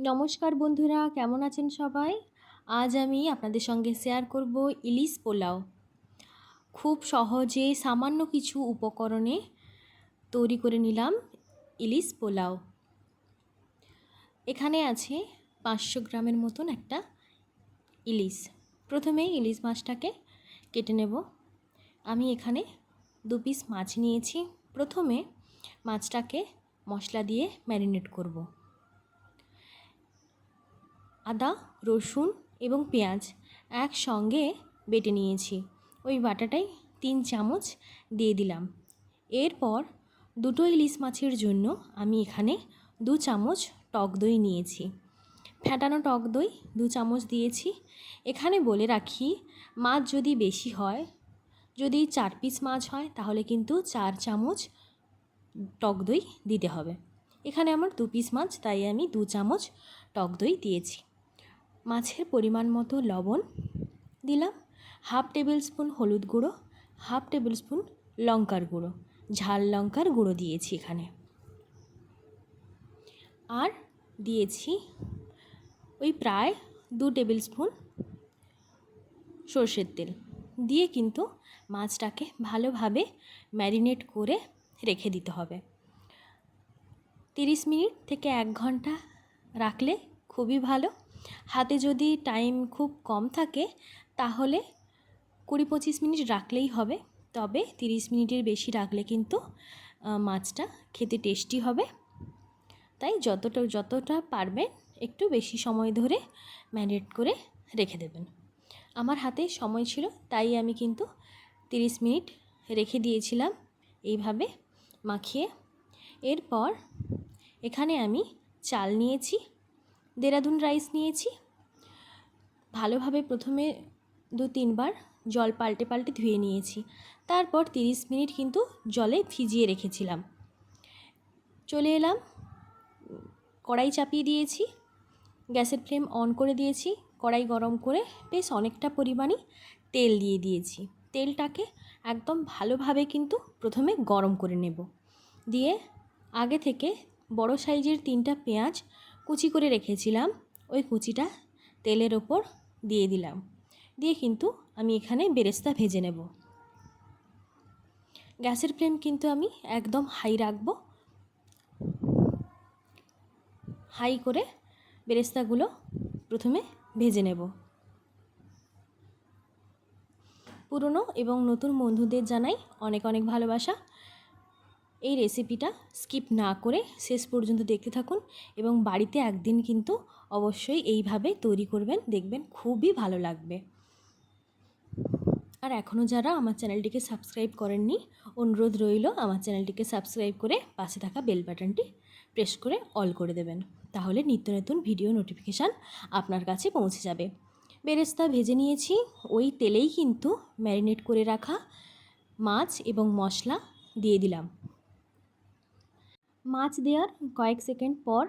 নমস্কার বন্ধুরা, কেমন আছেন সবাই? আজ আমি আপনাদের সঙ্গে শেয়ার করব ইলিশ পোলাও। খুব সহজে সামান্য কিছু উপকরণে তৈরি করে নিলাম ইলিশ পোলাও। এখানে আছে 500 গ্রামের মতন একটা ইলিশ। প্রথমে ইলিশ মাছটাকে কেটে নেব। আমি এখানে 2 পিস মাছ নিয়েছি। প্রথমে মাছটাকে মশলা দিয়ে ম্যারিনেট করব। আদা, রসুন এবং পেঁয়াজ একসঙ্গে বেটে নিয়েছি। ওই বাটাটাই 3 চামচ দিয়ে দিলাম। এরপর দুটো ইলিশ মাছের জন্য আমি এখানে 2 চামচ টক দই নিয়েছি। ফ্যাটানো টক দই 2 চামচ দিয়েছি। এখানে বলে রাখি, মাছ যদি বেশি হয়, যদি 4 পিস মাছ হয় তাহলে কিন্তু 4 চামচ টক দই দিতে হবে। এখানে আমার 2 পিস মাছ, তাই আমি 2 চামচ টক দই দিয়েছি। মাছের পরিমাণ মতো লবণ দিলাম, 1/2 টেবিল স্পুন হলুদ গুঁড়ো, 1/2 টেবিল স্পুন লঙ্কার গুঁড়ো, ঝাল লঙ্কার গুঁড়ো দিয়েছি এখানে। আর দিয়েছি ওই প্রায় 2 টেবিল স্পুন সর্ষের তেল দিয়ে কিন্তু মাছটাকে ভালোভাবে ম্যারিনেট করে রেখে দিতে হবে। 30 মিনিট থেকে 1 ঘন্টা রাখলে খুবই ভালো। হাতে যদি টাইম খুব কম থাকে তাহলে 20-25 মিনিট রাখলেই হবে। তবে 30 মিনিটের বেশি রাখলে কিন্তু মাছটা খেতে টেস্টি হবে। তাই যতটা পারবেন একটু বেশি সময় ধরে ম্যারিনেট করে রেখে দেবেন। আমার হাতে সময় ছিল তাই আমি কিন্তু 30 মিনিট রেখে দিয়েছিলাম এইভাবে মাখিয়ে। এরপর এখানে আমি চাল নিয়েছি, দেরাদুন রাইস নিয়েছি। ভালোভাবে প্রথমে 2-3 বার জল পাল্টে পাল্টে ধুয়ে নিয়েছি। তারপর 30 মিনিট কিন্তু জলে ভিজিয়ে রেখেছিলাম। চলে এলাম, কড়াই চাপিয়ে দিয়েছি, গ্যাসের ফ্লেম অন করে দিয়েছি। কড়াই গরম করে বেশ অনেকটা পরিমাণে তেল দিয়ে দিয়েছি। তেলটাকে একদম ভালোভাবে কিন্তু প্রথমে গরম করে নেব। দিয়ে আগে থেকে বড় সাইজের 3টা পেঁয়াজ কুচি করে রেখেছিলাম, ওই কুচিটা তেলের ওপর দিয়ে দিলাম। দিয়ে কিন্তু আমি এখানে বেরেস্তা ভেজে নেব। গ্যাসের ফ্লেম কিন্তু আমি একদম হাই রাখব। হাই করে বেরেস্তাগুলো প্রথমে ভেজে নেব। পুরনো এবং নতুন বন্ধুদের জানাই অনেক অনেক ভালোবাসা। এই রেসিপিটা স্কিপ না করে শেষ পর্যন্ত দেখতে থাকুন এবং বাড়িতে একদিন কিন্তু অবশ্যই এইভাবে তৈরি করবেন, দেখবেন খুবই ভালো লাগবে। আর এখনও যারা আমার চ্যানেলটিকে সাবস্ক্রাইব করেননি, অনুরোধ রইল আমার চ্যানেলটিকে সাবস্ক্রাইব করে পাশে থাকা বেল বাটনটি প্রেস করে অল করে দেবেন। তাহলে নিত্য নতুন ভিডিও নোটিফিকেশান আপনার কাছে পৌঁছে যাবে। বেরেস্তা ভেজে নিয়েছি। ওই তেলেই কিন্তু ম্যারিনেট করে রাখা মাছ এবং মশলা দিয়ে দিলাম। মাছ দেওয়ার কয়েক সেকেন্ড পর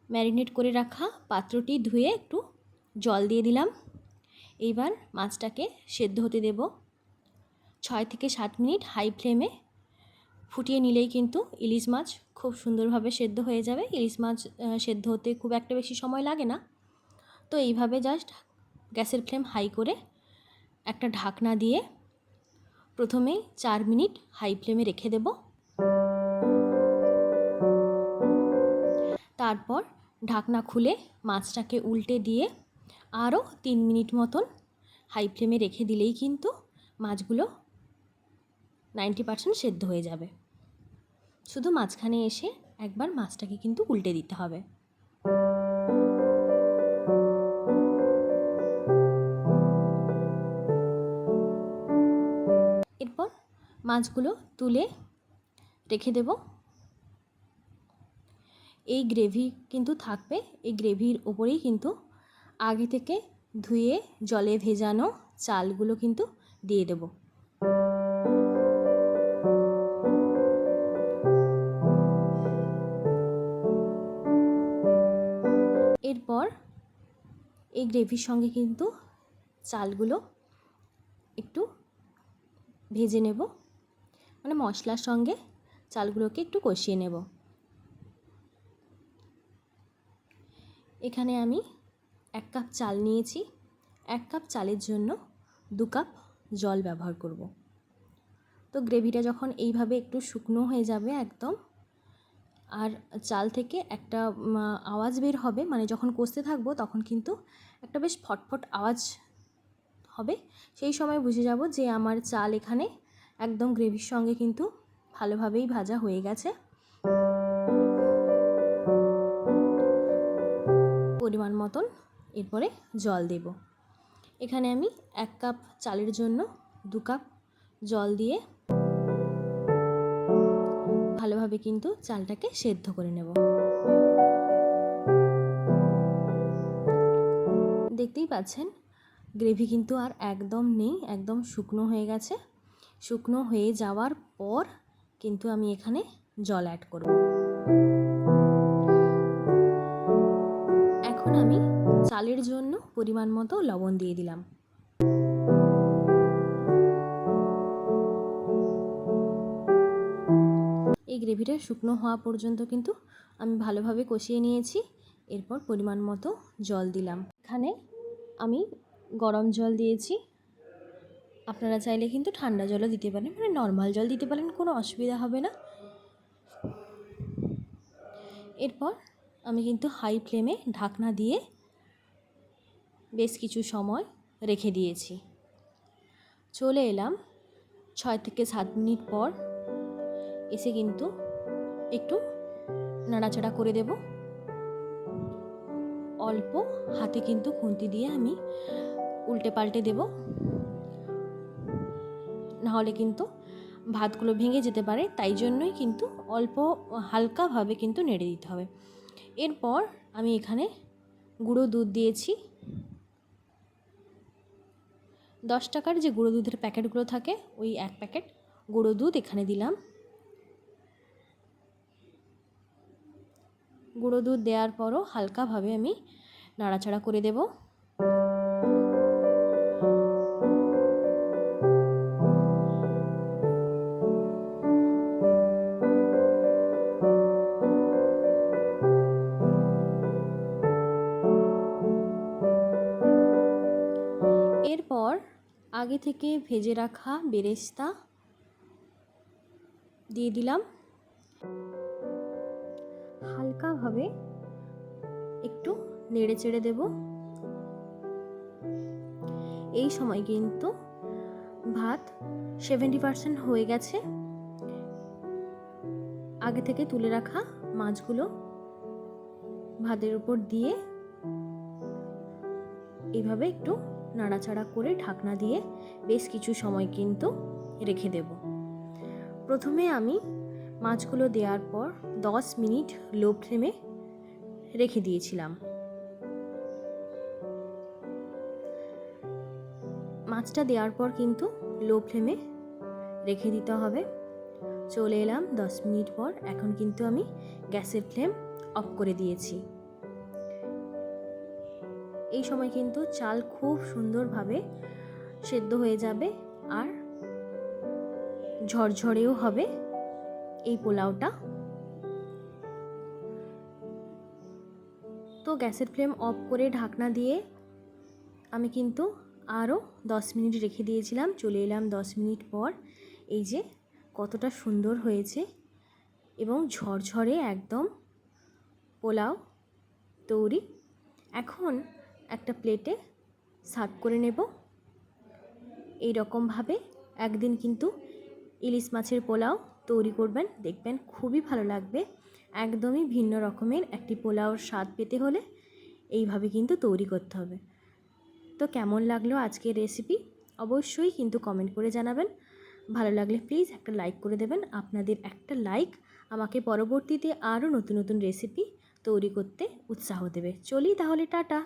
ম্যারিনেট করে রাখা পাত্রটি ধুয়ে একটু জল দিয়ে দিলাম। এইবার মাছটাকে সেদ্ধ হতে দেব। 6 থেকে 7 মিনিট হাই ফ্লেমে ফুটিয়ে নিলেই কিন্তু ইলিশ মাছ খুব সুন্দরভাবে সেদ্ধ হয়ে যাবে। ইলিশ মাছ সেদ্ধ হতে খুব একটা বেশি সময় লাগে না। তো এইভাবে জাস্ট গ্যাসের ফ্লেম হাই করে একটা ঢাকনা দিয়ে প্রথমে 4 মিনিট হাই ফ্লেমে রেখে দেব। তারপর ঢাকনা খুলে মাছটাকে উল্টে দিয়ে আরও 3 মিনিট মতন হাই ফ্লেমে রেখে দিলেই কিন্তু মাছগুলো 90% সেদ্ধ হয়ে যাবে। শুধু মাঝখানে এসে একবার মাছটাকে কিন্তু উল্টে দিতে হবে। এরপর মাছগুলো তুলে রেখে দেব। এই গ্রেভি কিন্তু থাকবে, এই গ্রেভির ওপরেই কিন্তু আগে থেকে ধুয়ে জলে ভেজানো চালগুলো কিন্তু দিয়ে দেব। এরপর এই গ্রেভির সঙ্গে কিন্তু চালগুলো একটু ভেজে নেব, মানে মশলার সঙ্গে চালগুলোকে একটু কষিয়ে নেব। এখানে আমি 1 কাপ চাল নিয়েছি। 1 কাপ চালের জন্য 2 কাপ জল ব্যবহার করব। তো গ্রেভিটা যখন এইভাবে একটু শুকনো হয়ে যাবে একদম, আর চাল থেকে একটা আওয়াজ বের হবে, মানে যখন কষতে থাকবো তখন কিন্তু একটা বেশ ফটফট আওয়াজ হবে, সেই সময় বুঝে যাব যে আমার চাল এখানে একদম গ্রেভির সঙ্গে কিন্তু ভালোভাবেই ভাজা হয়ে গেছে। পরিমাণ মতন এরপরে জল দেব। এখানে আমি 1 কাপ চালের জন্য 2 কাপ জল দিয়ে ভালোভাবে কিন্তু চালটাকে সেদ্ধ করে নেব। দেখতেই পাচ্ছেন গ্রেভি কিন্তু আর একদম নেই, একদম শুকনো হয়ে গেছে। শুকনো হয়ে যাওয়ার পর কিন্তু আমি এখানে জল অ্যাড করব। এখন আমি চালের জন্য পরিমাণ মতো লবণ দিয়ে দিলাম। এই গ্রেভিটা শুকনো হওয়া পর্যন্ত কিন্তু আমি ভালোভাবে কষিয়ে নিয়েছি। এরপর পরিমাণ মতো জল দিলাম। এখানে আমি গরম জল দিয়েছি, আপনারা চাইলে কিন্তু ঠান্ডা জলও দিতে পারেন, মানে নর্মাল জল দিতে পারেন, কোনো অসুবিধা হবে না। এরপর আমি কিন্তু হাই ফ্লেমে ঢাকনা দিয়ে বেশ কিছু সময় রেখে দিয়েছি। চলে এলাম 6 থেকে 7 মিনিট পর। এসে কিন্তু একটু নাড়াচাড়া করে দেব। অল্প হাতে কিন্তু খুন্তি দিয়ে আমি উল্টে পাল্টে দেব, নাহলে কিন্তু ভাতগুলো ভেঙে যেতে পারে, তাই জন্যই কিন্তু অল্প হালকাভাবে কিন্তু নেড়ে দিতে হবে। এরপর আমি এখানে গুঁড়ো দুধ দিয়েছি। 10 টাকার যে গুঁড়ো দুধের প্যাকেটগুলো থাকে, ওই 1 প্যাকেট গুঁড়ো দুধ এখানে দিলাম। গুঁড়ো দুধ দেওয়ার পরও হালকাভাবে আমি নাড়াচাড়া করে দেব। এরপর আগে থেকে ভেজে রাখা বেরেস্তা দিয়ে দিলাম। হালকাভাবে একটু নেড়ে চেড়ে দেব। এই সময় কিন্তু ভাত 70% হয়ে গেছে। আগে থেকে তুলে রাখা মাছগুলো ভাতের উপর দিয়ে এইভাবে একটু নাড়াচাড়া করে ঢাকনা দিয়ে বেশ কিছু সময় কিন্তু রেখে দেব। প্রথমে আমি মাছগুলো দেওয়ার পর 10 মিনিট লো ফ্লেমে রেখে দিয়েছিলাম। মাছটা দেওয়ার পর কিন্তু লো ফ্লেমে রেখে দিতে হবে। চলে এলাম 10 মিনিট পর। এখন কিন্তু আমি গ্যাসের ফ্লেম অফ করে দিয়েছি। এই সময় কিন্তু চাল খুব সুন্দরভাবে সেদ্ধ হয়ে যাবে আর ঝরঝরেও হবে এই পোলাওটা। তো গ্যাসের ফ্লেম অফ করে ঢাকনা দিয়ে আমি কিন্তু আরও 10 মিনিট রেখে দিয়েছিলাম। চলে এলাম 10 মিনিট পর। এই যে কতটা সুন্দর হয়েছে এবং ঝরঝরে একদম পোলাও তৈরি। এখন একটা প্লেটে সার্ভ করে নেব। এই রকমভাবে একদিন কিন্তু ইলিশ মাছের পোলাও তৈরি করবেন, দেখবেন খুবই ভালো লাগবে। একদমই ভিন্ন রকমের একটি পোলাওর স্বাদ পেতে হলে এইভাবে কিন্তু তৈরি করতে হবে। তো কেমন লাগলো আজকের রেসিপি অবশ্যই কিন্তু কমেন্ট করে জানাবেন। ভালো লাগলে প্লিজ একটা লাইক করে দেবেন। আপনাদের একটা লাইক আমাকে পরবর্তীতে আরও নতুন নতুন রেসিপি তৈরি করতে উৎসাহ দেবে। চলি তাহলে, টাটা।